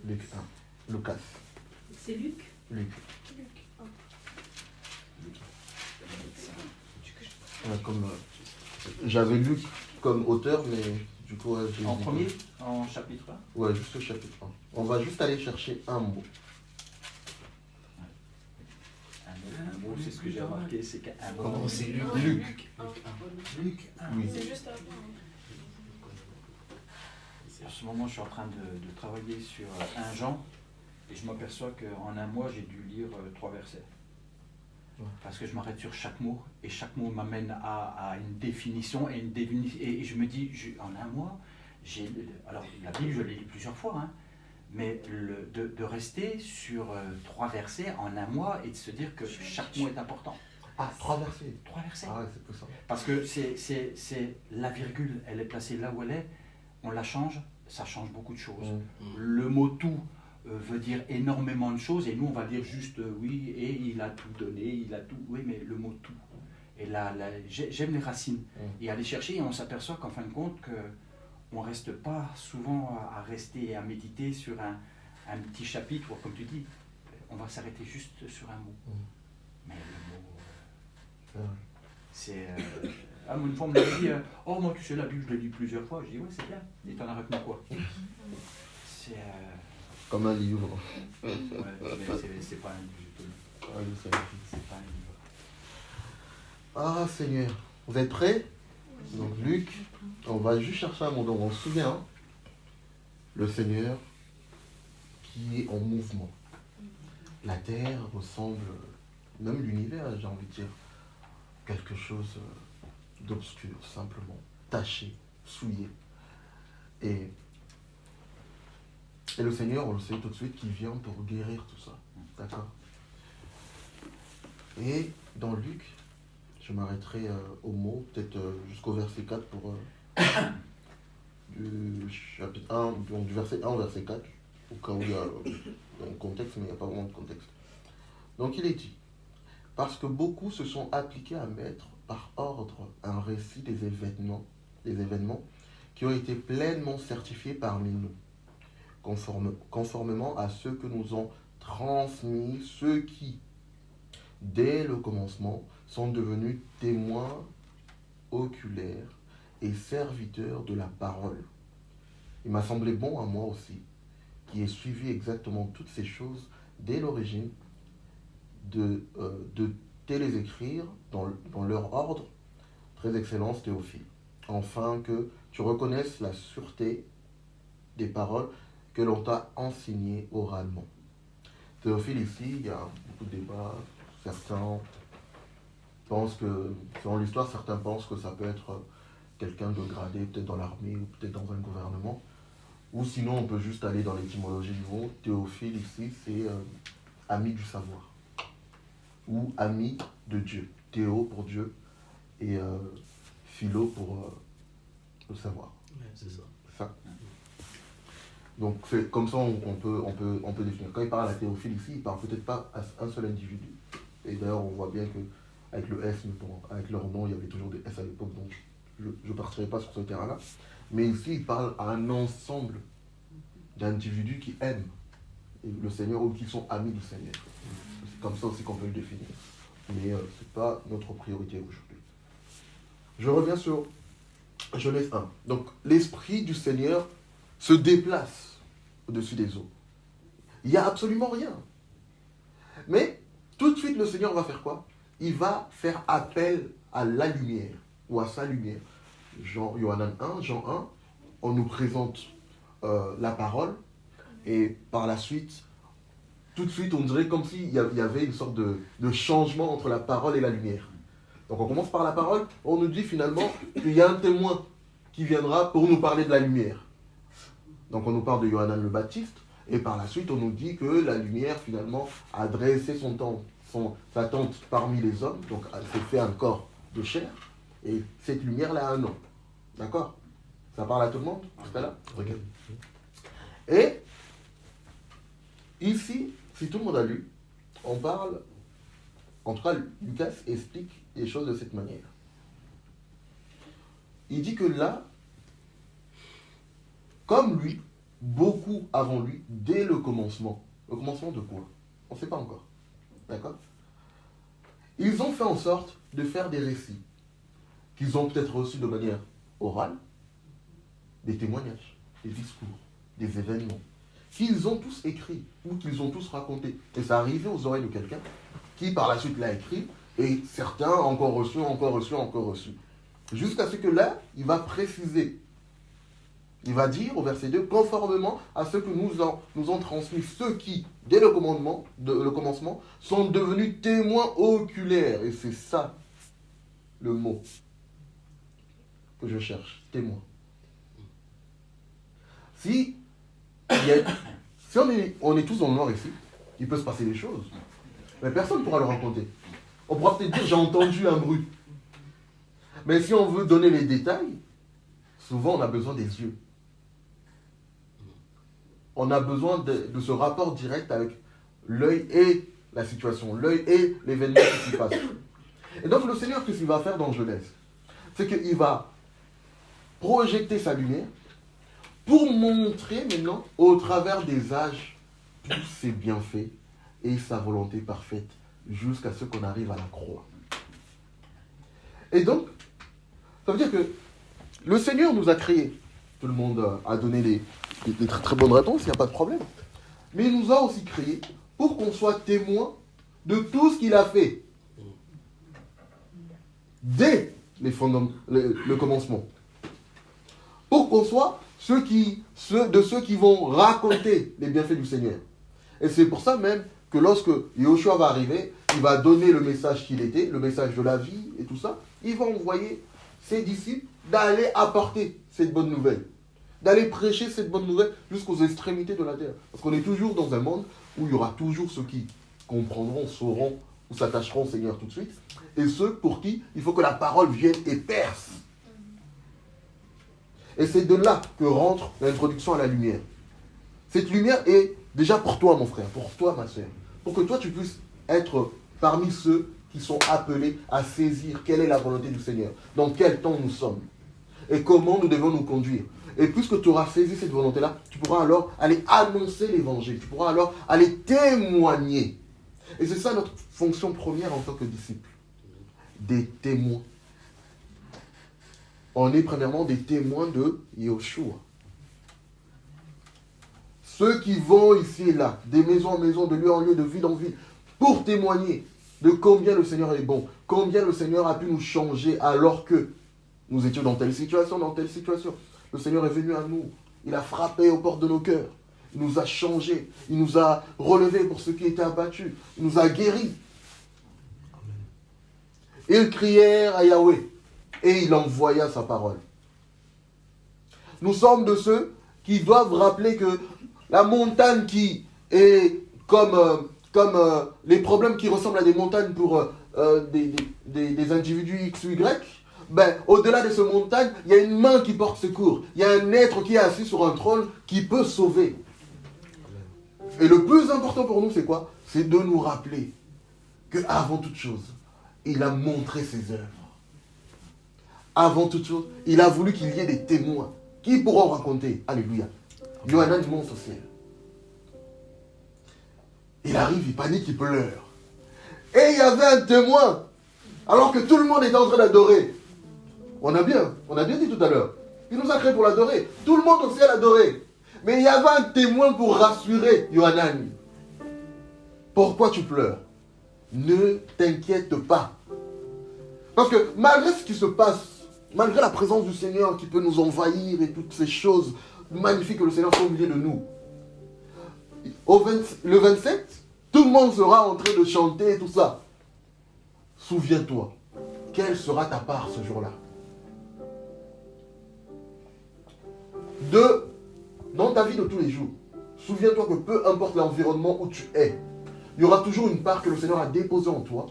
Luc 1. Lucas. C'est Luc. Luc. Luc 1. Ouais, j'avais Luc comme auteur, mais du coup... j'ai En premier, en chapitre 1. Ouais, juste le chapitre 1. On va juste aller chercher un mot. Un mot, c'est ce que j'ai remarqué, c'est qu'un mot. Comment c'est Luc? Luc 1. Luc 1. Oui. C'est juste à la fin. En ce moment, je suis en train de travailler sur 1 Jean et je m'aperçois qu'en un mois, j'ai dû lire 3 versets. Parce que je m'arrête sur chaque mot et chaque mot m'amène à une définition et je me dis, en un mois, alors la Bible, je l'ai lu plusieurs fois, hein, mais de rester sur 3 versets en un mois et de se dire que chaque mot est important. Ah, 3 versets. 3 versets. Ah ouais, c'est pour ça. Parce que c'est la virgule, elle est placée là où elle est, on la change, ça change beaucoup de choses. Le mot tout veut dire énormément de choses et nous on va dire juste oui, et il a tout donné, il a tout, oui, mais le mot tout. Et là, j'aime les racines. Et aller chercher, et on s'aperçoit qu'en fin de compte, on ne reste pas souvent à rester et à méditer sur un petit chapitre, ou comme tu dis, on va s'arrêter juste sur un mot. Mais le mot, c'est... une fois, on m'avait dit, oh, moi, tu sais, la Bible, je l'ai lu plusieurs fois. Je dis, ouais, c'est bien. Et t'en as retenu quoi? C'est... Comme un livre. Ouais, mais c'est pas un livre, je te le dis. C'est pas un livre. Ah, Seigneur. Vous êtes prêts? Donc, Luc, on va juste chercher un mot. Donc, on se souvient, le Seigneur qui est en mouvement. La terre ressemble, même l'univers, j'ai envie de dire, quelque chose d'obscur, simplement, taché, souillé. Et le Seigneur, on le sait tout de suite, qui vient pour guérir tout ça. D'accord? Et dans Luc, je m'arrêterai au mot, peut-être jusqu'au verset 4 pour du chapitre 1, donc du verset 1 au verset 4, au cas où il y a un contexte, mais il n'y a pas vraiment de contexte. Donc il est dit, parce que beaucoup se sont appliqués à mettre par ordre un récit des événements qui ont été pleinement certifiés parmi nous, conformément à ceux que nous ont transmis ceux qui, dès le commencement, sont devenus témoins oculaires et serviteurs de la parole. Il m'a semblé bon à moi aussi, qui ai suivi exactement toutes ces choses dès l'origine, de te les écrire dans leur ordre, très excellence Théophile, afin que tu reconnaisses la sûreté des paroles que l'on t'a enseignées oralement. Théophile, ici, il y a beaucoup de débats. Certains pensent que, selon l'histoire, certains pensent que ça peut être quelqu'un de gradé, peut-être dans l'armée ou peut-être dans un gouvernement. Ou sinon, on peut juste aller dans l'étymologie du mot. Théophile, ici, c'est ami du savoir. Ou ami de Dieu. Théo pour Dieu et philo pour le savoir. Ouais, c'est ça. Ça. Donc c'est comme ça on peut définir. Quand il parle à Théophile ici, il parle peut-être pas à un seul individu. Et d'ailleurs on voit bien que avec le S, avec leur nom, il y avait toujours des S à l'époque, donc je ne partirai pas sur ce terrain-là. Mais ici, il parle à un ensemble d'individus qui aiment le Seigneur ou qui sont amis du Seigneur. C'est comme ça aussi qu'on peut le définir. Mais ce n'est pas notre priorité aujourd'hui. Je reviens sur Genèse 1. Donc, l'Esprit du Seigneur se déplace au-dessus des eaux. Il n'y a absolument rien. Mais, tout de suite, le Seigneur va faire quoi? Il va faire appel à la lumière, ou à sa lumière. Jean 1, on nous présente la parole, et par la suite, tout de suite, on dirait comme s'il y avait une sorte de changement entre la parole et la lumière. Donc on commence par la parole, on nous dit finalement qu'il y a un témoin qui viendra pour nous parler de la lumière. Donc on nous parle de Yohanan le Baptiste, et par la suite on nous dit que la lumière finalement a dressé sa tente parmi les hommes, donc elle s'est fait un corps de chair, et cette lumière-là a un nom. D'accord? Ça parle à tout le monde jusqu'à là? Regarde. Et ici, si tout le monde a lu, on parle, en tout cas Lucas explique les choses de cette manière. Il dit que là, comme lui, beaucoup avant lui, dès le commencement. Le commencement de quoi? On ne sait pas encore. D'accord? Ils ont fait en sorte de faire des récits qu'ils ont peut-être reçus de manière orale, des témoignages, des discours, des événements, qu'ils ont tous écrits ou qu'ils ont tous racontés. Et ça arrivait aux oreilles de quelqu'un qui par la suite l'a écrit et certains encore reçus, encore reçus, encore reçus. Jusqu'à ce que là, il va préciser. Il va dire au verset 2, conformément à ce que nous ont transmis ceux qui, dès le commencement, sont devenus témoins oculaires. Et c'est ça le mot que je cherche, témoin. Si on est tous dans le noir ici, il peut se passer des choses, mais personne ne pourra le raconter. On pourra peut-être dire j'ai entendu un bruit. Mais si on veut donner les détails, souvent on a besoin des yeux. On a besoin de ce rapport direct avec l'œil et la situation, l'œil et l'événement qui s'y passe. Et donc le Seigneur, qu'est-ce qu'il va faire dans Genèse? C'est qu'il va projeter sa lumière pour montrer maintenant, au travers des âges, tous ses bienfaits et sa volonté parfaite, jusqu'à ce qu'on arrive à la croix. Et donc, ça veut dire que le Seigneur nous a créés. Tout le monde a donné des très, très bonnes réponses, il n'y a pas de problème. Mais il nous a aussi créés pour qu'on soit témoins de tout ce qu'il a fait. Dès le commencement. Pour qu'on soit ceux qui vont raconter les bienfaits du Seigneur. Et c'est pour ça même que lorsque Yoshua va arriver, il va donner le message qu'il était, le message de la vie et tout ça. Il va envoyer ses disciples d'aller apporter cette bonne nouvelle. D'aller prêcher cette bonne nouvelle jusqu'aux extrémités de la terre. Parce qu'on est toujours dans un monde où il y aura toujours ceux qui comprendront, sauront ou s'attacheront au Seigneur tout de suite. Et ceux pour qui il faut que la parole vienne et perce. Et c'est de là que rentre l'introduction à la lumière. Cette lumière est déjà pour toi, mon frère, pour toi, ma soeur. Pour que toi, tu puisses être parmi ceux qui sont appelés à saisir quelle est la volonté du Seigneur, dans quel temps nous sommes, et comment nous devons nous conduire. Et puisque tu auras saisi cette volonté-là, tu pourras alors aller annoncer l'évangile, tu pourras alors aller témoigner. Et c'est ça notre fonction première en tant que disciples. Des témoins. On est premièrement des témoins de Yoshua. Ceux qui vont ici et là, des maisons en maison, de lieu en lieu, de ville en ville, pour témoigner de combien le Seigneur est bon, combien le Seigneur a pu nous changer alors que nous étions dans telle situation, dans telle situation. Le Seigneur est venu à nous, il a frappé aux portes de nos cœurs, il nous a changés, il nous a relevés pour ceux qui étaient abattus, il nous a guéris. Ils crièrent à Yahweh et il envoya sa parole. Nous sommes de ceux qui doivent rappeler que la montagne qui est comme les problèmes qui ressemblent à des montagnes pour des individus X ou Y, ben, au-delà de ces montagnes, il y a une main qui porte secours. Il y a un être qui est assis sur un trône qui peut sauver. Et le plus important pour nous, c'est quoi? C'est de nous rappeler qu'avant toute chose, il a montré ses œuvres. Avant toute chose, il a voulu qu'il y ait des témoins qui pourront raconter. Alléluia. Yohanan monte au ciel. Il arrive, il panique, il pleure. Et il y avait un témoin, alors que tout le monde était en train d'adorer. On a bien dit tout à l'heure. Il nous a créés pour l'adorer. Tout le monde au ciel adorait. Mais il y avait un témoin pour rassurer Yohanan. Pourquoi tu pleures? Ne t'inquiète pas. Parce que malgré ce qui se passe, malgré la présence du Seigneur qui peut nous envahir et toutes ces choses magnifiques que le Seigneur fait au milieu de nous, le 27, tout le monde sera en train de chanter et tout ça. Souviens-toi, quelle sera ta part ce jour-là? Dans ta vie de tous les jours, souviens-toi que peu importe l'environnement où tu es, il y aura toujours une part que le Seigneur a déposée en toi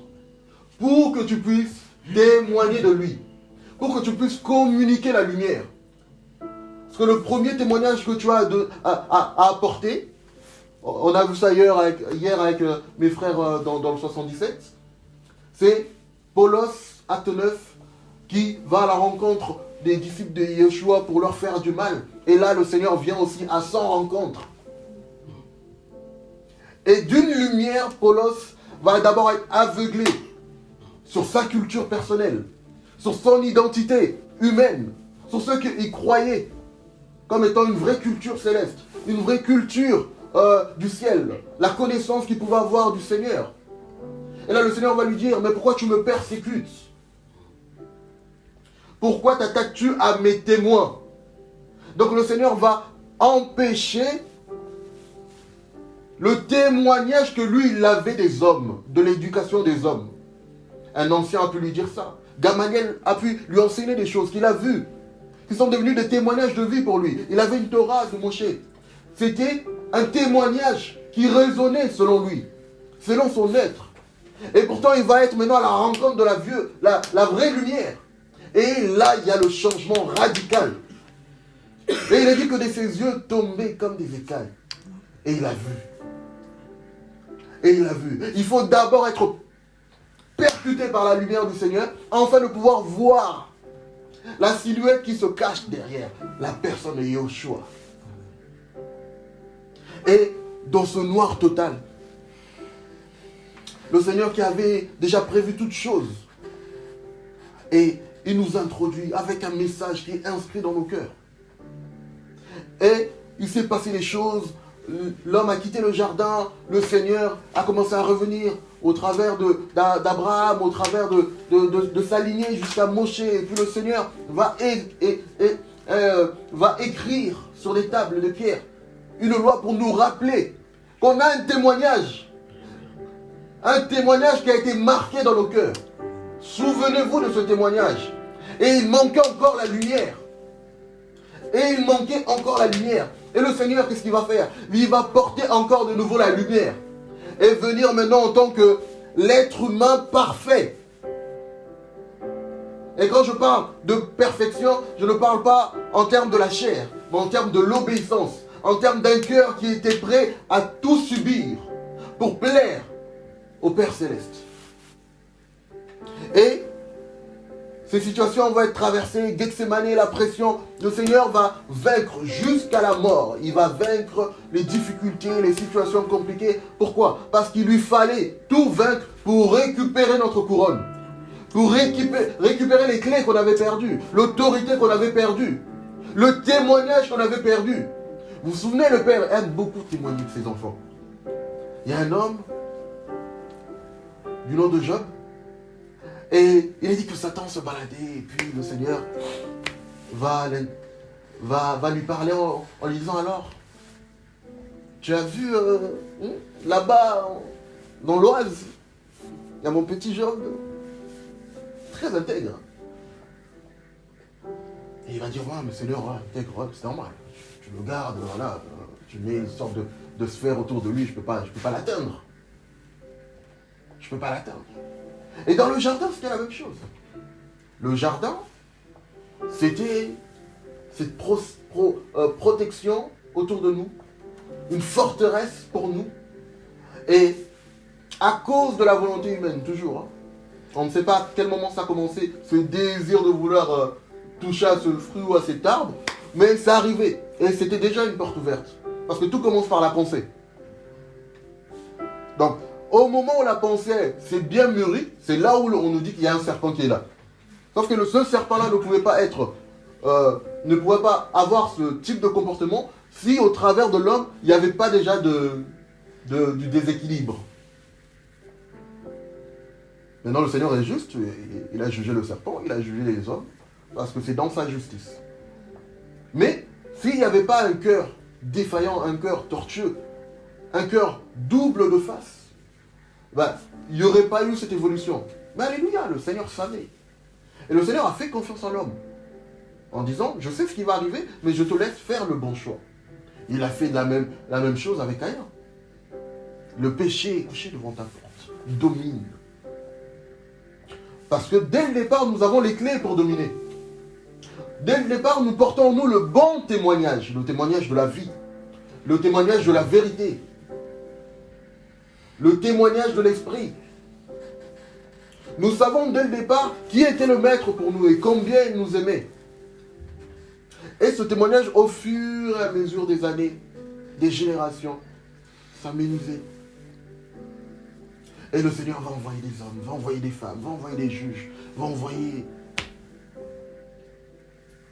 pour que tu puisses témoigner de lui, pour que tu puisses communiquer la lumière. Parce que le premier témoignage que tu as à apporter, on a vu ça hier avec mes frères dans le 77, c'est Paulos, acte 9, qui va à la rencontre des disciples de Yeshua pour leur faire du mal Et là, le Seigneur vient aussi à son rencontre. Et d'une lumière, Paulos va d'abord être aveuglé sur sa culture personnelle, sur son identité humaine, sur ce qu'il croyait comme étant une vraie culture céleste, une vraie culture du ciel, la connaissance qu'il pouvait avoir du Seigneur. Et là, le Seigneur va lui dire, mais pourquoi tu me persécutes? Pourquoi t'attaques-tu à mes témoins? Donc le Seigneur va empêcher le témoignage que lui, il avait des hommes, de l'éducation des hommes. Un ancien a pu lui dire ça. Gamaliel a pu lui enseigner des choses qu'il a vues, qui sont devenues des témoignages de vie pour lui. Il avait une Torah de Moshe. C'était un témoignage qui résonnait selon lui, selon son être. Et pourtant, il va être maintenant à la rencontre de la vraie lumière. Et là, il y a le changement radical. Et il a dit que de ses yeux tombaient comme des écailles. Et il a vu. Et il a vu. Il faut d'abord être percuté par la lumière du Seigneur, afin de pouvoir voir la silhouette qui se cache derrière la personne de Yahushua. Et dans ce noir total, le Seigneur qui avait déjà prévu toutes choses, et il nous introduit avec un message qui est inscrit dans nos cœurs. Et il s'est passé des choses, l'homme a quitté le jardin, le Seigneur a commencé à revenir au travers d'Abraham, au travers de sa lignée jusqu'à Moshe. Et puis le Seigneur va écrire sur les tables de pierre une loi pour nous rappeler qu'on a un témoignage qui a été marqué dans nos cœurs. Souvenez-vous de ce témoignage. Et il manquait encore la lumière. Et le Seigneur, qu'est-ce qu'il va faire? Il va porter encore de nouveau la lumière. Et venir maintenant en tant que l'être humain parfait. Et quand je parle de perfection, je ne parle pas en termes de la chair, mais en termes de l'obéissance, en termes d'un cœur qui était prêt à tout subir pour plaire au Père Céleste. Et ces situations vont être traversées, Gethsémani, la pression, le Seigneur va vaincre jusqu'à la mort. Il va vaincre les difficultés, les situations compliquées. Pourquoi? Parce qu'il lui fallait tout vaincre pour récupérer notre couronne. Pour récupérer les clés qu'on avait perdues, l'autorité qu'on avait perdue, le témoignage qu'on avait perdu. Vous vous souvenez, le Père aime beaucoup témoigner de ses enfants. Il y a un homme du nom de Job. Et il a dit que Satan se baladait, et puis le Seigneur va lui parler en lui disant, alors, tu as vu là-bas, dans l'Oise, il y a mon petit Job, très intègre. Et il va dire, ouais, mais Seigneur, ouais, intègre, c'est normal, tu le gardes, voilà, tu mets une sorte de sphère autour de lui, je peux pas l'atteindre. Je peux pas l'atteindre. Et dans le jardin, c'était la même chose. Le jardin, c'était cette protection autour de nous, une forteresse pour nous. Et à cause de la volonté humaine, toujours, on ne sait pas à quel moment ça a commencé, ce désir de vouloir toucher à ce fruit ou à cet arbre, mais ça arrivait. Et c'était déjà une porte ouverte. Parce que tout commence par la pensée. Donc, au moment où la pensée s'est bien mûrie, c'est là où on nous dit qu'il y a un serpent qui est là. Sauf que ce serpent-là ne pouvait pas avoir ce type de comportement si au travers de l'homme, il n'y avait pas déjà du déséquilibre. Maintenant, le Seigneur est juste, il a jugé le serpent, il a jugé les hommes, parce que c'est dans sa justice. Mais s'il n'y avait pas un cœur défaillant, un cœur tortueux, un cœur double de face, il n'y aurait pas eu cette évolution. Mais alléluia, le Seigneur savait. Et le Seigneur a fait confiance en l'homme. En disant, je sais ce qui va arriver, mais je te laisse faire le bon choix. Il a fait la même chose avec Caïn. Le péché est couché devant ta porte. Domine. Parce que dès le départ, nous avons les clés pour dominer. Dès le départ, nous portons en nous le bon témoignage. Le témoignage de la vie. Le témoignage de la vérité. Le témoignage de l'esprit. Nous savons dès le départ qui était le maître pour nous et combien il nous aimait. Et ce témoignage, au fur et à mesure des années, des générations, s'amenuisait. Et le Seigneur va envoyer des hommes, va envoyer des femmes, va envoyer des juges, va envoyer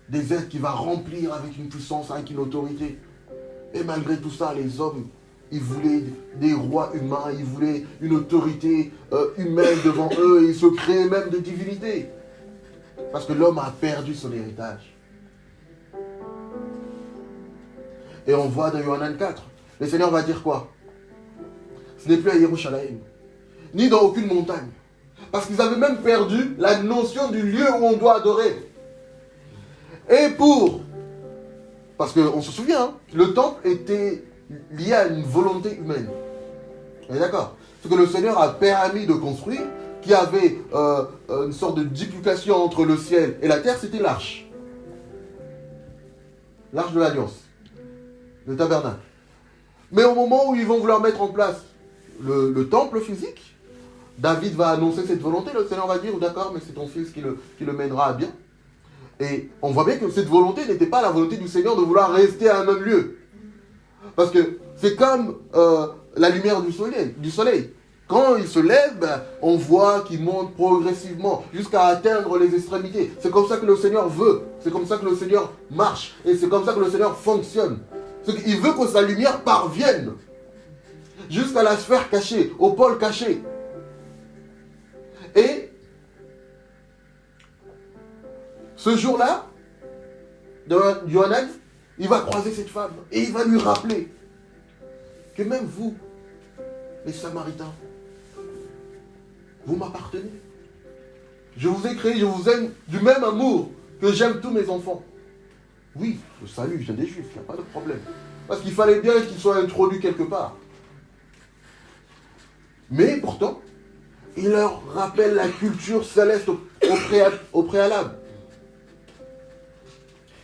des êtres qui va remplir avec une puissance, avec une autorité. Et malgré tout ça, les hommes, ils voulaient des rois humains, ils voulaient une autorité humaine devant eux, et ils se créaient même des divinités. Parce que l'homme a perdu son héritage. Et on voit dans Yohanan 4, le Seigneur va dire quoi? Ce n'est plus à Yerushalayim, ni dans aucune montagne. Parce qu'ils avaient même perdu la notion du lieu où on doit adorer. Et parce qu'on se souvient, hein, le temple était lié à une volonté humaine. On est d'accord? Ce que le Seigneur a permis de construire, qui avait une sorte de duplication entre le ciel et la terre, c'était l'arche. L'arche de l'Alliance. Le tabernacle. Mais au moment où ils vont vouloir mettre en place le temple physique, David va annoncer cette volonté, le Seigneur va dire, d'accord, mais c'est ton fils qui le mènera à bien. Et on voit bien que cette volonté n'était pas la volonté du Seigneur de vouloir rester à un même lieu. Parce que c'est comme la lumière du soleil. Quand il se lève, on voit qu'il monte progressivement jusqu'à atteindre les extrémités. C'est comme ça que le Seigneur veut. C'est comme ça que le Seigneur marche. Et c'est comme ça que le Seigneur fonctionne. Il veut que sa lumière parvienne jusqu'à la sphère cachée, au pôle caché. Et ce jour-là, Yohanan, il va croiser cette femme et il va lui rappeler que même vous, les Samaritains, vous m'appartenez. Je vous ai créé, je vous aime du même amour que j'aime tous mes enfants. Oui, le salut vient des Juifs, il n'y a pas de problème. Parce qu'il fallait bien qu'il soit introduit quelque part. Mais pourtant, il leur rappelle la culture céleste au préalable.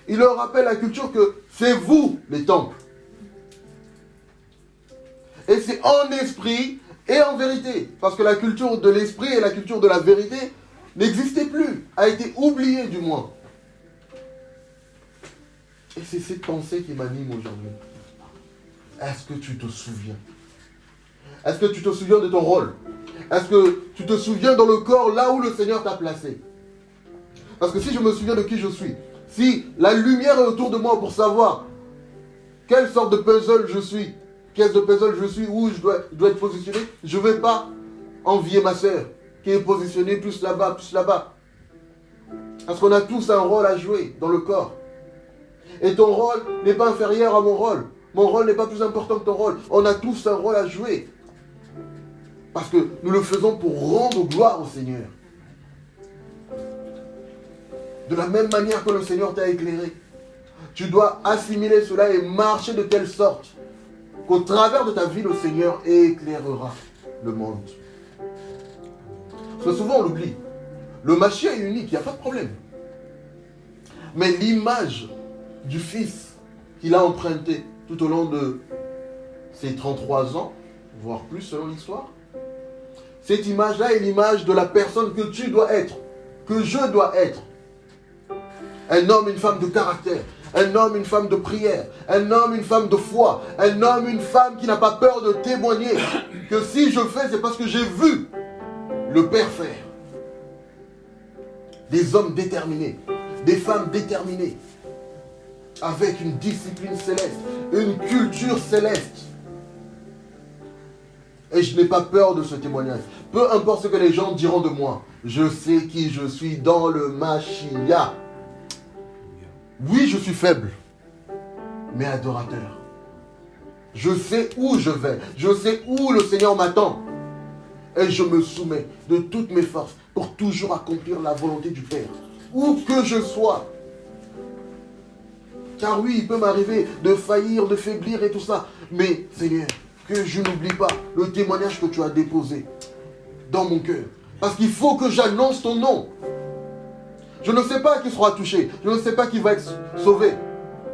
Il leur rappelle la culture que c'est vous les temples. Et c'est en esprit et en vérité. Parce que la culture de l'esprit et la culture de la vérité n'existait plus, a été oubliée du moins. Et c'est cette pensée qui m'anime aujourd'hui. Est-ce que tu te souviens? Est-ce que tu te souviens de ton rôle? Est-ce que tu te souviens dans le corps là où le Seigneur t'a placé? Parce que si je me souviens de qui je suis, si la lumière est autour de moi pour savoir quelle sorte de puzzle je suis, pièce de puzzle je suis, où je dois être positionné, je ne vais pas envier ma sœur qui est positionnée plus là-bas, plus là-bas. Parce qu'on a tous un rôle à jouer dans le corps. Et ton rôle n'est pas inférieur à mon rôle. Mon rôle n'est pas plus important que ton rôle. On a tous un rôle à jouer. Parce que nous le faisons pour rendre gloire au Seigneur. De la même manière que le Seigneur t'a éclairé, tu dois assimiler cela et marcher de telle sorte qu'au travers de ta vie, le Seigneur éclairera le monde. Parce que souvent on l'oublie. Le Mashiach est unique, il n'y a pas de problème. Mais l'image du Fils qu'il a emprunté tout au long de ses 33 ans, voire plus selon l'histoire, cette image-là est l'image de la personne que tu dois être, que je dois être. Un homme, une femme de caractère, un homme, une femme de prière, un homme, une femme de foi, un homme, une femme qui n'a pas peur de témoigner que si je fais, c'est parce que j'ai vu le Père faire. Des hommes déterminés, des femmes déterminées, avec une discipline céleste, une culture céleste. Et je n'ai pas peur de ce témoignage. Peu importe ce que les gens diront de moi, je sais qui je suis dans le Mashiach. Oui, je suis faible, mais adorateur. Je sais où je vais, je sais où le Seigneur m'attend. Et je me soumets de toutes mes forces pour toujours accomplir la volonté du Père. Où que je sois. Car oui, il peut m'arriver de faillir, de faiblir et tout ça. Mais Seigneur, que je n'oublie pas le témoignage que tu as déposé dans mon cœur. Parce qu'il faut que j'annonce ton nom. Je ne sais pas qui sera touché. Je ne sais pas qui va être sauvé.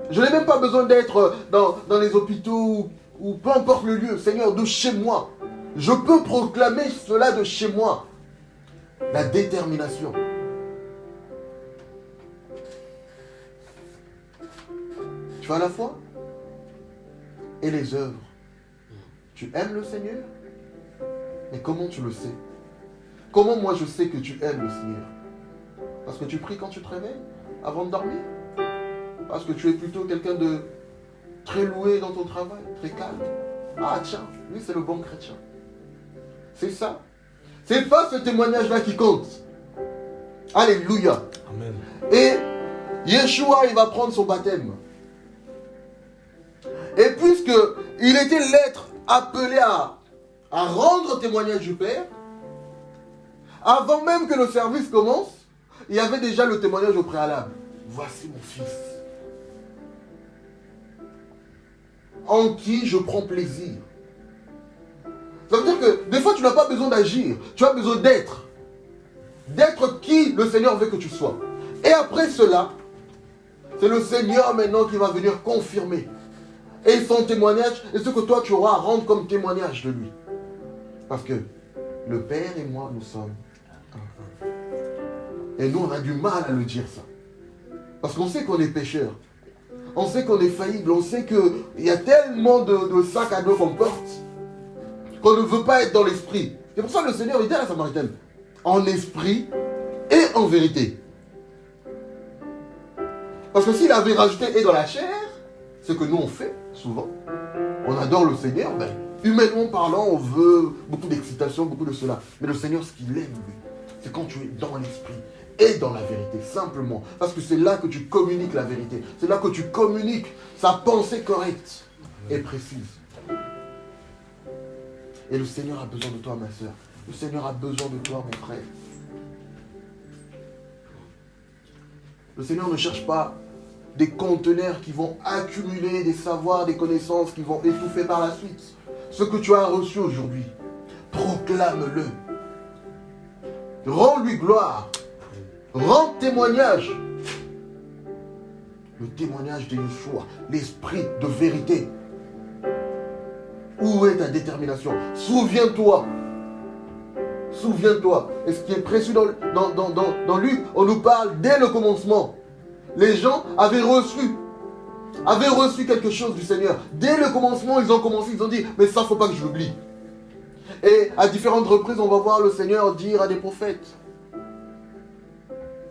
Je n'ai même pas besoin d'être dans les hôpitaux ou peu importe le lieu. Seigneur, de chez moi. Je peux proclamer cela de chez moi. La détermination. Tu as la foi et les œuvres. Tu aimes le Seigneur? Mais comment tu le sais? Comment moi je sais que tu aimes le Seigneur? Parce que tu pries quand tu te réveilles, avant de dormir? Parce que tu es plutôt quelqu'un de très loué dans ton travail, très calme? Ah tiens, lui c'est le bon chrétien. C'est ça. C'est pas ce témoignage-là qui compte. Alléluia. Amen. Et Yeshua, il va prendre son baptême. Et puisque il était l'être appelé à rendre témoignage du Père, avant même que le service commence, il y avait déjà le témoignage au préalable. Voici mon fils, en qui je prends plaisir. Ça veut dire que des fois tu n'as pas besoin d'agir, tu as besoin d'être. D'être qui le Seigneur veut que tu sois. Et après cela, c'est le Seigneur maintenant qui va venir confirmer. Et son témoignage, et ce que toi tu auras à rendre comme témoignage de lui. Parce que le Père et moi, nous sommes un. Et nous, on a du mal à le dire ça. Parce qu'on sait qu'on est pécheurs. On sait qu'on est faillible. On sait qu'il y a tellement de sacs à dos qu'on porte qu'on ne veut pas être dans l'esprit. C'est pour ça que le Seigneur, il dit à la Samaritaine, en esprit et en vérité. Parce que s'il avait rajouté et dans la chair, ce que nous on fait souvent, on adore le Seigneur, ben, humainement parlant, on veut beaucoup d'excitation, beaucoup de cela. Mais le Seigneur, ce qu'il aime, lui, c'est quand tu es dans l'esprit et dans la vérité, simplement. Parce que c'est là que tu communiques la vérité. C'est là que tu communiques sa pensée correcte et précise. Et le Seigneur a besoin de toi, ma soeur. Le Seigneur a besoin de toi, mon frère. Le Seigneur ne cherche pas des conteneurs qui vont accumuler des savoirs, des connaissances qui vont étouffer par la suite. Ce que tu as reçu aujourd'hui, proclame-le. Rends-lui gloire. Rends témoignage. Le témoignage de Yeshua, l'esprit de vérité. Où est ta détermination? Souviens-toi. Souviens-toi. Et ce qui est précieux dans Luc, on nous parle dès le commencement. Les gens avaient reçu quelque chose du Seigneur. Dès le commencement, ils ont commencé, ils ont dit, mais ça, il ne faut pas que je l'oublie. Et à différentes reprises, on va voir le Seigneur dire à des prophètes,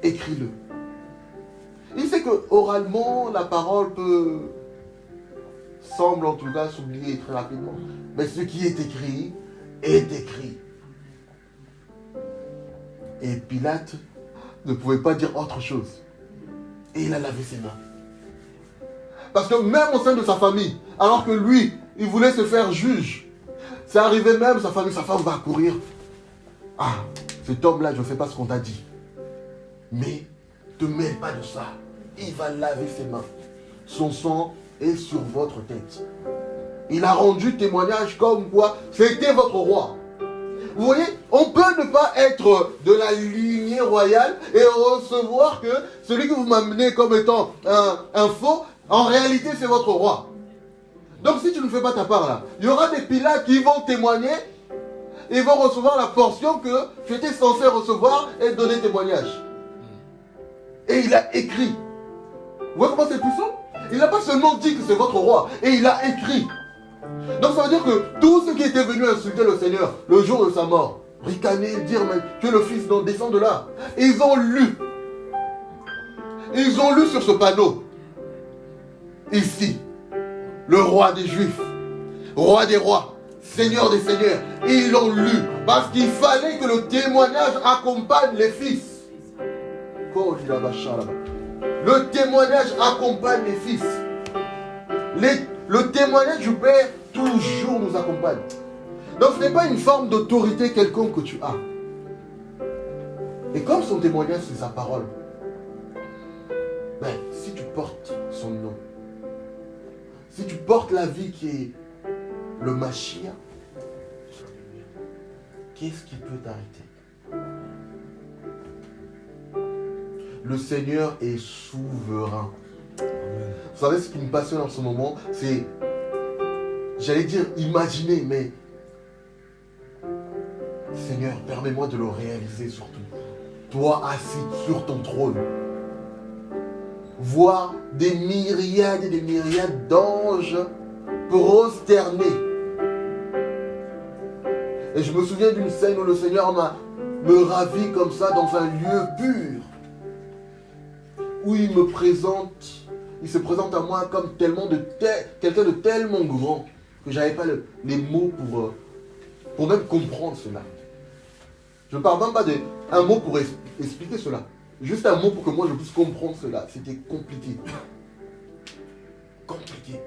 écris-le. Il sait que oralement, la parole semble en tout cas s'oublier très rapidement. Mais ce qui est écrit est écrit. Et Pilate ne pouvait pas dire autre chose. Et il a lavé ses mains. Parce que même au sein de sa famille, alors que lui, il voulait se faire juge, c'est arrivé même, sa femme va courir. Ah, cet homme-là, je ne sais pas ce qu'on t'a dit. Mais, ne te mêle pas de ça. Il va laver ses mains. Son sang est sur votre tête. Il a rendu témoignage comme quoi c'était votre roi. Vous voyez, on peut ne pas être de la lignée royale et recevoir que celui que vous m'amenez comme étant un faux, en réalité c'est votre roi. Donc si tu ne fais pas ta part là, il y aura des Pilates qui vont témoigner et vont recevoir la portion que tu étais censé recevoir et donner témoignage. Et il a écrit. Vous voyez comment c'est puissant? Il n'a pas seulement dit que c'est votre roi, et il a écrit. Donc ça veut dire que tous ceux qui étaient venus insulter le Seigneur le jour de sa mort, ricaner, dire mais tu es le fils, non, descends de là. Et ils ont lu. Ils ont lu sur ce panneau. Ici, le roi des Juifs, roi des rois, seigneur des seigneurs. Et ils l'ont lu parce qu'il fallait que le témoignage accompagne les fils. Le témoignage accompagne les fils. Le témoignage du Père toujours nous accompagne. Donc ce n'est pas une forme d'autorité quelconque que tu as. Et comme son témoignage c'est sa parole, ben, si tu portes son nom, si tu portes la vie qui est le Mashiach, qu'est-ce qui peut t'arrêter? Le Seigneur est souverain. Amen. Vous savez ce qui me passionne en ce moment, c'est, j'allais dire imaginer, mais Seigneur, permets-moi de le réaliser surtout. Toi assis sur ton trône. voir des myriades et des myriades d'anges prosternés. Et je me souviens d'une scène où le Seigneur me ravit comme ça dans un lieu pur, où il se présente à moi comme quelqu'un de tellement grand que j'avais pas les mots pour même comprendre cela. Je ne parle même pas d'un mot pour expliquer cela. Juste un mot pour que moi je puisse comprendre cela. C'était compliqué. Compliqué.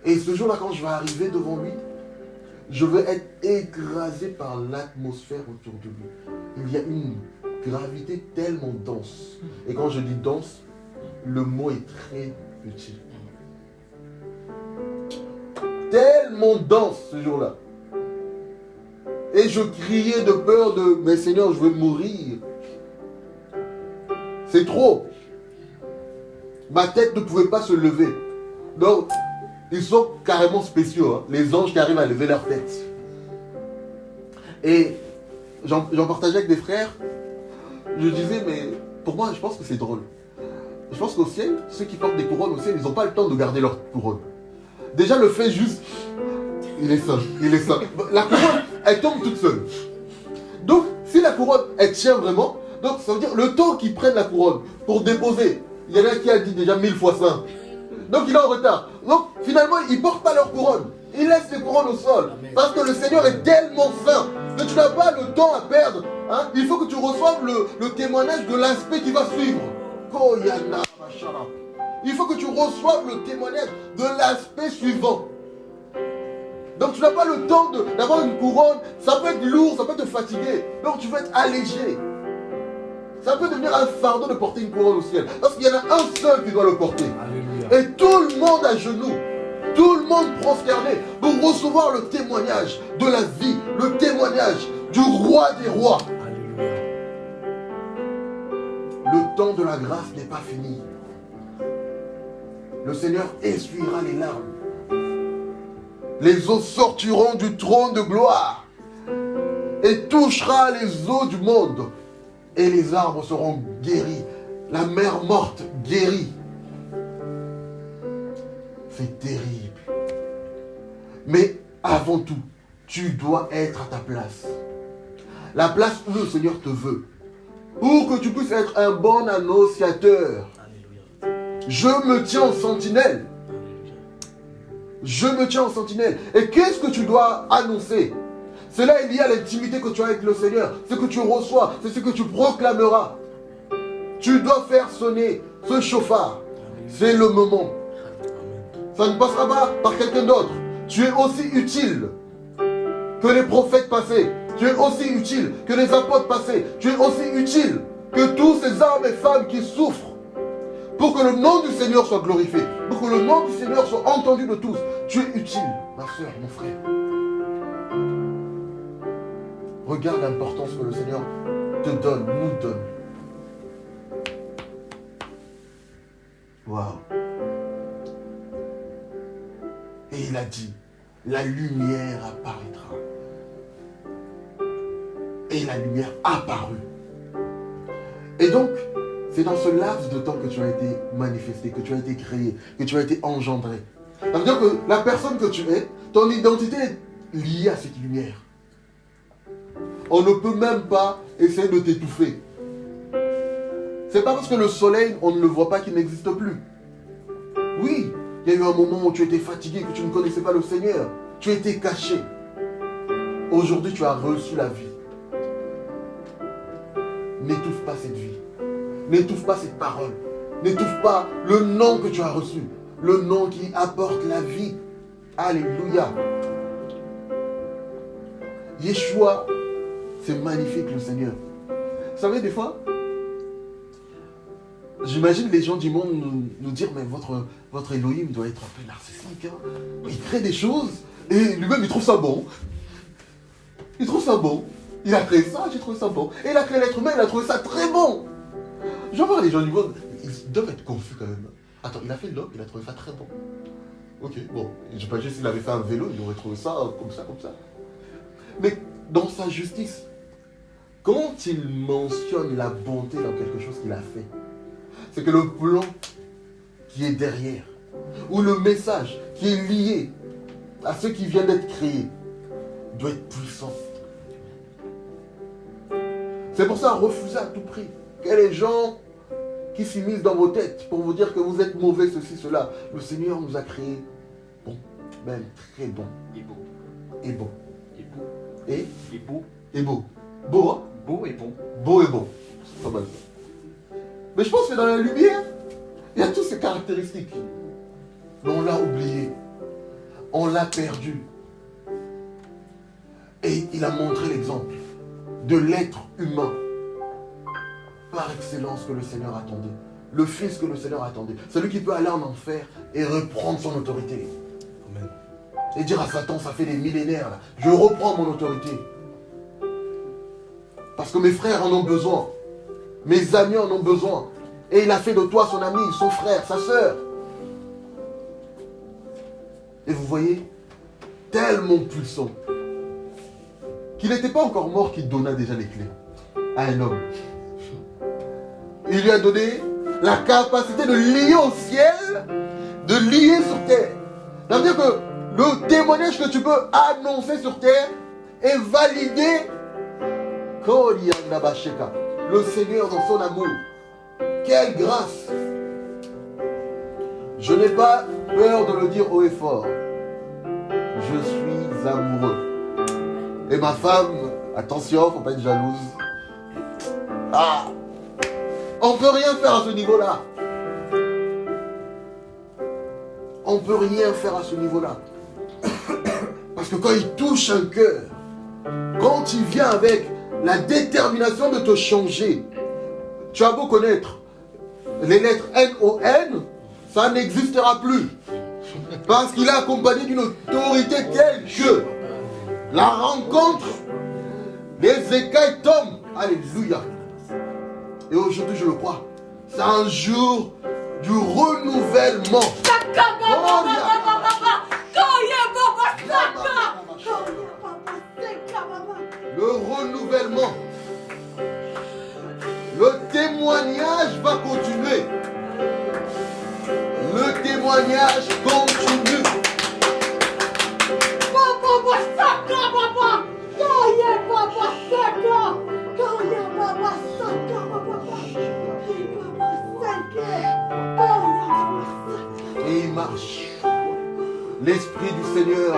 Et ce jour-là, quand je vais arriver devant lui, je vais être écrasé par l'atmosphère autour de lui. Il y a une gravité tellement dense. Et quand je dis dense, le mot est très petit. Tellement dense ce jour-là. Et je criais de peur mais Seigneur, je vais mourir. C'est trop. Ma tête ne pouvait pas se lever. Donc, ils sont carrément spéciaux, hein, les anges qui arrivent à lever leur tête. Et j'en partageais avec des frères. Je disais, mais pour moi, je pense que c'est drôle. Je pense qu'au ciel, ceux qui portent des couronnes au ciel, ils n'ont pas le temps de garder leur couronne. Déjà, le fait juste, il est sain. La couronne, elle tombe toute seule. Donc, si la couronne, elle tient vraiment, donc ça veut dire le temps qu'ils prennent la couronne pour déposer, il y en a qui a dit déjà 1000 fois saint. Donc, il est en retard. Donc, finalement, ils ne portent pas leur couronne. Ils laissent les couronnes au sol. Parce que le Seigneur est tellement saint que tu n'as pas le temps à perdre. Hein? Il faut que tu reçoives le témoignage de l'aspect qui va suivre. Il faut que tu reçoives le témoignage de l'aspect suivant. Donc tu n'as pas le temps d'avoir une couronne. Ça peut être lourd, ça peut te fatiguer. Donc tu veux être allégé. Ça peut devenir un fardeau de porter une couronne au ciel. Parce qu'il y en a un seul qui doit le porter. Alléluia. Et tout le monde à genoux, tout le monde prosterné pour recevoir le témoignage de la vie, le témoignage du roi des rois. Alléluia. Le temps de la grâce n'est pas fini. Le Seigneur essuiera les larmes. Les eaux sortiront du trône de gloire et touchera les eaux du monde. Et les arbres seront guéris. La mer morte guérie. C'est terrible. Mais avant tout, tu dois être à ta place. La place où le Seigneur te veut. Pour que tu puisses être un bon annonciateur. Je me tiens en sentinelle. Je me tiens en sentinelle. Et qu'est-ce que tu dois annoncer? Cela est lié à l'intimité que tu as avec le Seigneur. Ce que tu reçois, c'est ce que tu proclameras. Tu dois faire sonner ce chauffard. C'est le moment. Ça ne passera pas par quelqu'un d'autre. Tu es aussi utile que les prophètes passés. Tu es aussi utile que les apôtres passés. Tu es aussi utile que tous ces hommes et femmes qui souffrent. Pour que le nom du Seigneur soit glorifié. Pour que le nom du Seigneur soit entendu de tous. Tu es utile, ma soeur, mon frère. Regarde l'importance que le Seigneur te donne, nous donne. Waouh. Et il a dit, la lumière apparaîtra. Et la lumière apparut. Et donc, c'est dans ce laps de temps que tu as été manifesté, que tu as été créé, que tu as été engendré. Ça veut dire que la personne que tu es, ton identité est liée à cette lumière. On ne peut même pas essayer de t'étouffer. C'est pas parce que le soleil, on ne le voit pas qu'il n'existe plus. Oui, il y a eu un moment où tu étais fatigué, que tu ne connaissais pas le Seigneur. Tu étais caché. Aujourd'hui, tu as reçu la vie. N'étouffe pas cette vie. N'étouffe pas cette parole. N'étouffe pas le nom que tu as reçu. Le nom qui apporte la vie. Alléluia. Yeshua, c'est magnifique le Seigneur. Vous savez, des fois, j'imagine les gens du monde nous dire, mais votre Elohim doit être un peu narcissique. Hein. Il crée des choses et lui-même il trouve ça bon. Il trouve ça bon. Il a créé ça, j'ai trouvé ça bon. Et il a créé l'être humain, il a trouvé ça très bon. Je vois voir les gens du monde, ils doivent être confus quand même. Attends, il a fait l'homme, il a trouvé ça très bon. Ok, bon, je ne sais pas juste s'il avait fait un vélo, il aurait trouvé ça comme ça, comme ça. Mais dans sa justice, quand il mentionne la bonté dans quelque chose qu'il a fait, c'est que le plan qui est derrière, ou le message qui est lié à ce qui vient d'être créé, doit être puissant. C'est pour ça, refusez à tout prix. Qu'il y ait les gens qui s'immiscent dans vos têtes pour vous dire que vous êtes mauvais, ceci, cela. Le Seigneur nous a créés bon, même très bon. Et beau. Et bon. Et beau. Et Et beau. Et beau. Beau, hein? Beau et bon. Beau et bon. C'est pas mal. Mais je pense que dans la lumière, il y a toutes ces caractéristiques. Mais on l'a oublié. On l'a perdu. Et il a montré l'exemple de l'être humain par excellence que le Seigneur attendait. Le Fils que le Seigneur attendait. Celui qui peut aller en enfer et reprendre son autorité. Amen. Et dire à Satan, ça fait des millénaires là. Je reprends mon autorité. Parce que mes frères en ont besoin. Mes amis en ont besoin. Et il a fait de toi son ami, son frère, sa sœur. Et vous voyez, tellement puissant, qu'il n'était pas encore mort qu'il donna déjà les clés à un homme. Il lui a donné la capacité de lier au ciel, de lier sur terre. Ça veut dire que le témoignage que tu peux annoncer sur terre est validé. Le Seigneur dans son amour. Quelle grâce! Je n'ai pas peur de le dire haut et fort. Je suis amoureux. Et ma femme, attention, faut pas être jalouse. Ah! On peut rien faire à ce niveau-là. On peut rien faire à ce niveau-là. Parce que quand il touche un cœur, quand il vient avec la détermination de te changer, tu as beau connaître les lettres N-O-N, ça n'existera plus. Parce qu'il est accompagné d'une autorité telle que la rencontre, les écailles tombent. Alléluia. Et aujourd'hui, je le crois, c'est un jour du renouvellement. Le renouvellement. Le témoignage va continuer. Le témoignage continue. Et il marche. L'Esprit du Seigneur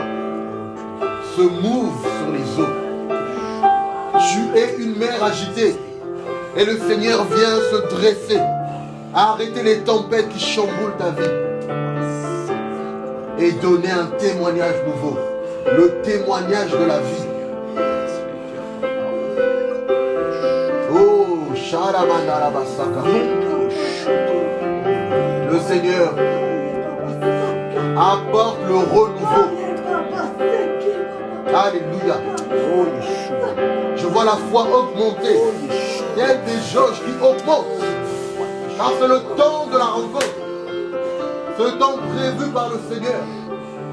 se mouve sur les eaux. Tu es une mer agitée. Et le Seigneur vient se dresser, arrêter les tempêtes qui chamboulent ta vie. Et donner un témoignage nouveau. Le témoignage de la vie. Oh, Shalamandarabasaka. Le Seigneur apporte le renouveau. Alléluia. Je vois la foi augmenter. Il y a des jauges qui augmentent. Car c'est le temps de la rencontre. Ce temps prévu par le Seigneur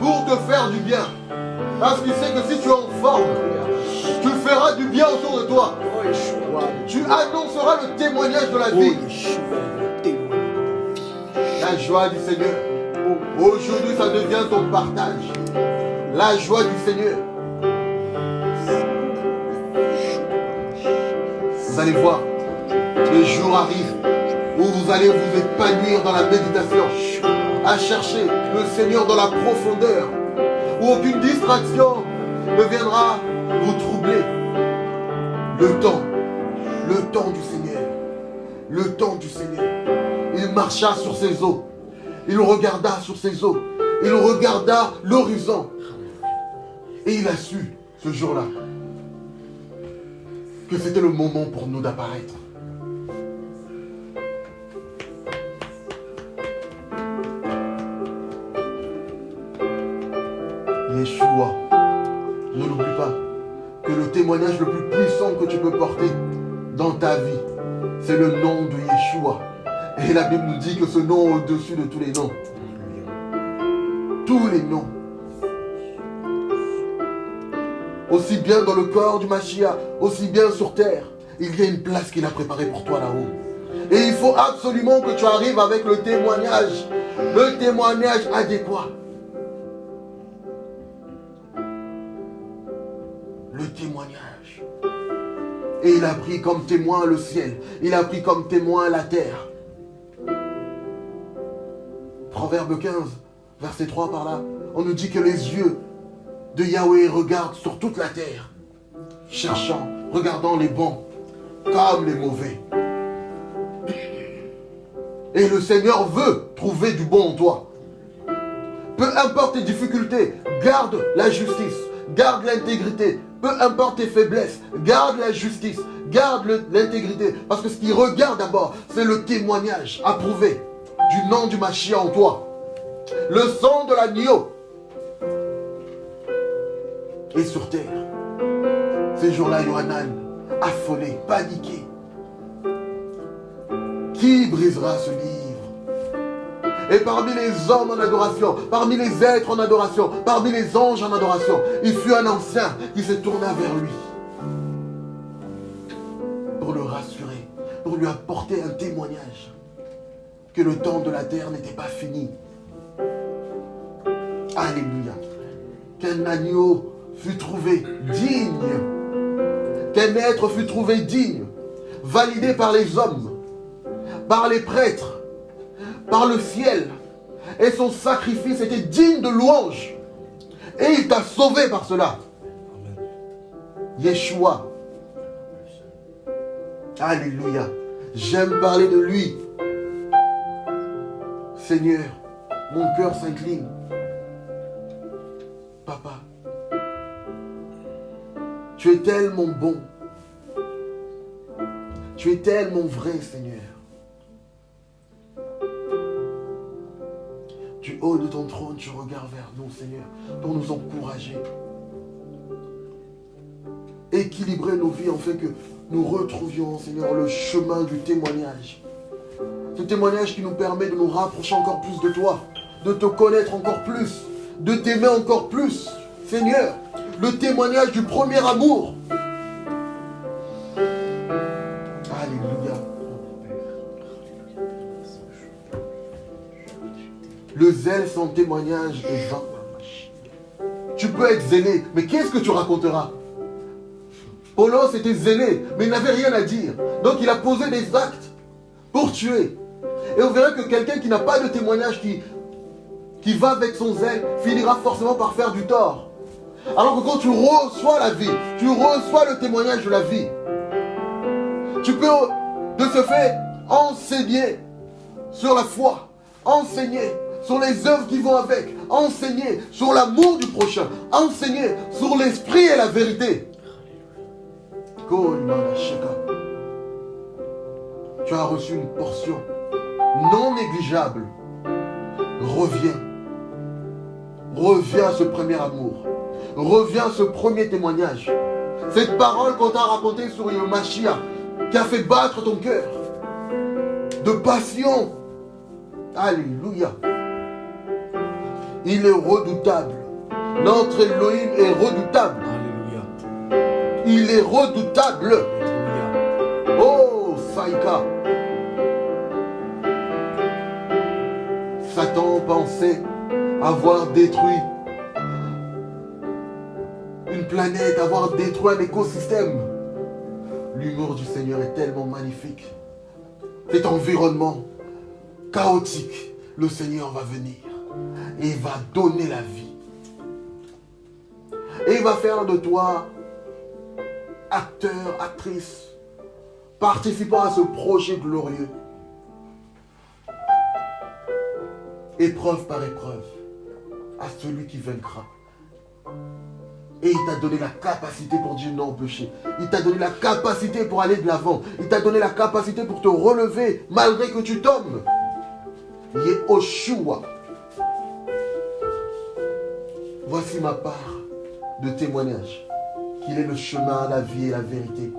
pour te faire du bien. Parce qu'il sait que si tu es en forme, tu feras du bien autour de toi. Tu annonceras le témoignage de la vie. La joie du Seigneur. Aujourd'hui, ça devient ton partage. La joie du Seigneur. Vous allez voir, les jours arrivent où vous allez vous épanouir dans la méditation, à chercher le Seigneur dans la profondeur, où aucune distraction ne viendra vous troubler. Le temps du Seigneur, le temps du Seigneur. Il marcha sur ses eaux, il regarda sur ses eaux, il regarda l'horizon, et il a su, ce jour-là, que c'était le moment pour nous d'apparaître. Yeshua, ne l'oublie pas, que le témoignage le plus puissant que tu peux porter dans ta vie, c'est le nom de Yeshua. Et la Bible nous dit que ce nom est au-dessus de tous les noms. Tous les noms. Aussi bien dans le corps du Mashiach, aussi bien sur terre, il y a une place qu'il a préparée pour toi là-haut. Et il faut absolument que tu arrives avec le témoignage Le témoignage adéquat. Le témoignage. Et il a pris comme témoin le ciel. Il a pris comme témoin la terre. Proverbe 15, verset 3 par là. On nous dit que les yeux de Yahweh regardent sur toute la terre, cherchant, regardant les bons comme les mauvais. Et le Seigneur veut trouver du bon en toi. Peu importe tes difficultés, garde la justice, garde l'intégrité. Peu importe tes faiblesses, garde la justice, garde l'intégrité. Parce que ce qu'il regarde d'abord, c'est le témoignage approuvé du nom du Mashiach en toi. Le sang de l'agneau. Et sur terre, ces jours-là, Yohanan, affolé, paniqué. Qui brisera ce livre? Et parmi les hommes en adoration, parmi les êtres en adoration, parmi les anges en adoration, il fut un ancien qui se tourna vers lui pour le rassurer, pour lui apporter un témoignage que le temps de la terre n'était pas fini. Alléluia. Qu'un agneau fut trouvé digne, qu'un être fut trouvé digne, validé par les hommes, par les prêtres, par le ciel, et son sacrifice était digne de louange, et il t'a sauvé par cela. Yeshua. Alléluia. J'aime parler de lui. Seigneur, mon cœur s'incline. Papa, tu es tellement bon. Tu es tellement vrai, Seigneur. Du haut de ton trône, tu regardes vers nous, Seigneur, pour nous encourager. Équilibrer nos vies afin que nous retrouvions, Seigneur, le chemin du témoignage. Ce témoignage qui nous permet de nous rapprocher encore plus de toi, de te connaître encore plus, de t'aimer encore plus, Seigneur. Le témoignage du premier amour. Alléluia. Le zèle sans témoignage est vain. Tu peux être zélé, mais qu'est-ce que tu raconteras? Paulos était zélé, mais il n'avait rien à dire. Donc il a posé des actes pour tuer. Et on verra que quelqu'un qui n'a pas de témoignage, qui va avec son zèle, finira forcément par faire du tort. Alors que quand tu reçois la vie, tu reçois le témoignage de la vie, tu peux de ce fait enseigner sur la foi, enseigner sur les œuvres qui vont avec, enseigner sur l'amour du prochain, enseigner sur l'esprit et la vérité. Tu as reçu une portion non négligeable. Reviens. Reviens à ce premier amour. Reviens à ce premier témoignage. Cette parole qu'on t'a racontée sur le Mashiach, qui a fait battre ton cœur de passion. Alléluia. Il est redoutable. Notre Elohim est redoutable. Alléluia. Il est redoutable. Alléluia. Oh, Saïka. Satan pensait avoir détruit une planète, avoir détruit un écosystème. L'humour du Seigneur est tellement magnifique. Cet environnement chaotique, le Seigneur va venir et il va donner la vie. Et il va faire de toi acteur, actrice, participant à ce projet glorieux. Épreuve par épreuve, à celui qui vaincra. Et il t'a donné la capacité pour dire non au péché. Il t'a donné la capacité pour aller de l'avant. Il t'a donné la capacité pour te relever malgré que tu tombes. Yehoshua. Voici ma part de témoignage. Qu'il est le chemin, la vie et la vérité.